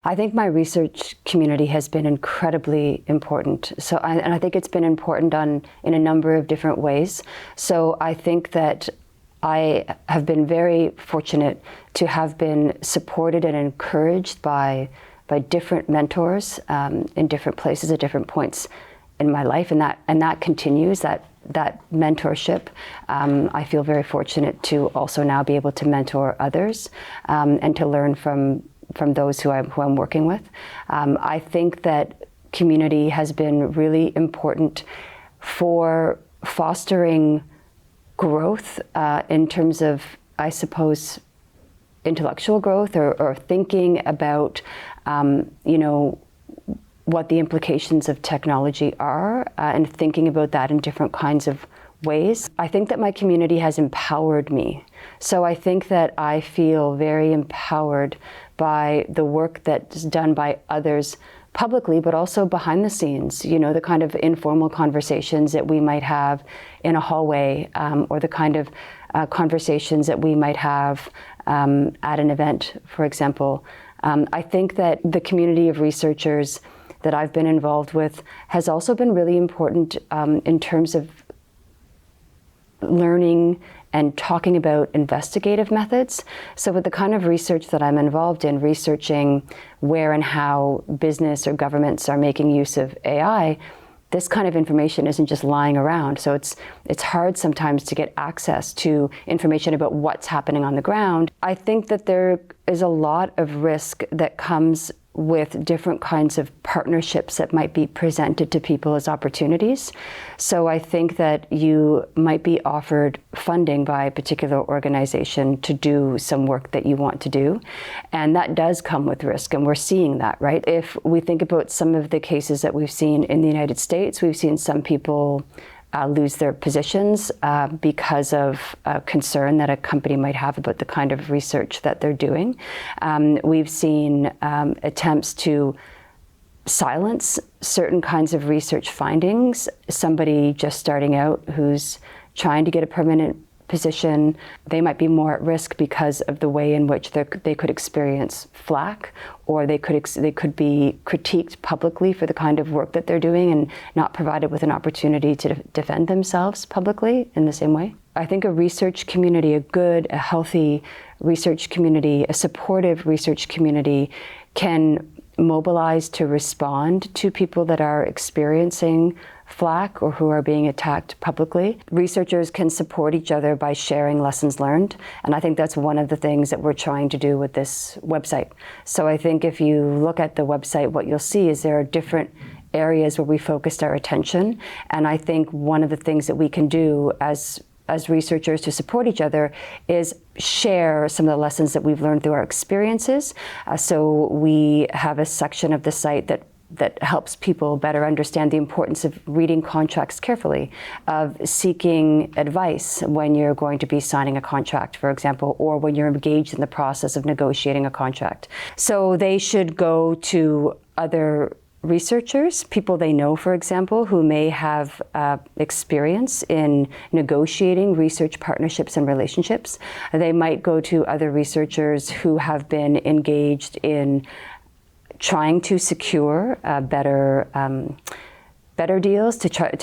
I think my research community has been incredibly important. And I think it's been important in a number of different ways. So I think that I have been very fortunate to have been supported and encouraged by different mentors in different places at different points in my life, and that continues. That mentorship. I feel very fortunate to also now be able to mentor others and to learn from those who I'm working with. I think that community has been really important for fostering growth in terms of, I suppose, intellectual growth or thinking about, what the implications of technology are and thinking about that in different kinds of ways. I think that my community has empowered me. So I think that I feel very empowered by the work that's done by others publicly, but also behind the scenes, the kind of informal conversations that we might have in a hallway, or the kind of conversations that we might have at an event, for example. I think that the community of researchers that I've been involved with has also been really important in terms of learning and talking about investigative methods. So with the kind of research that I'm involved in, researching where and how business or governments are making use of AI, this kind of information isn't just lying around. So it's hard sometimes to get access to information about what's happening on the ground. I think that there is a lot of risk that comes with different kinds of partnerships that might be presented to people as opportunities. So I think that you might be offered funding by a particular organization to do some work that you want to do. And that does come with risk, and we're seeing that, right? If we think about some of the cases that we've seen in the United States, we've seen some people lose their positions because of concern that a company might have about the kind of research that they're doing. We've seen attempts to silence certain kinds of research findings. Somebody just starting out who's trying to get a permanent position, they might be more at risk because of the way in which they could experience flack, or they could be critiqued publicly for the kind of work that they're doing and not provided with an opportunity to defend themselves publicly in the same way. I think a research community, a healthy research community, a supportive research community can mobilize to respond to people that are experiencing flack or who are being attacked publicly. Researchers can support each other by sharing lessons learned, and I think that's one of the things that we're trying to do with this website. So I think if you look at the website, what you'll see is there are different areas where we focused our attention, and I think one of the things that we can do as researchers to support each other is share some of the lessons that we've learned through our experiences. So we have a section of the site that helps people better understand the importance of reading contracts carefully, of seeking advice when you're going to be signing a contract, for example, or when you're engaged in the process of negotiating a contract. So they should go to other researchers, people they know, for example, who may have experience in negotiating research partnerships and relationships. They might go to other researchers who have been engaged in trying to secure better deals,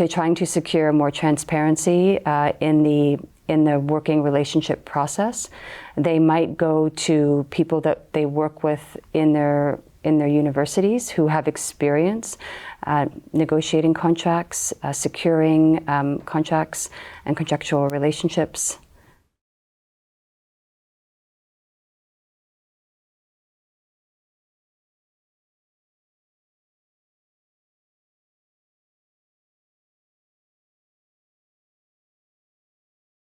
trying to secure more transparency in the working relationship process. They might go to people that they work with in their universities who have experience negotiating contracts, securing contracts and contractual relationships.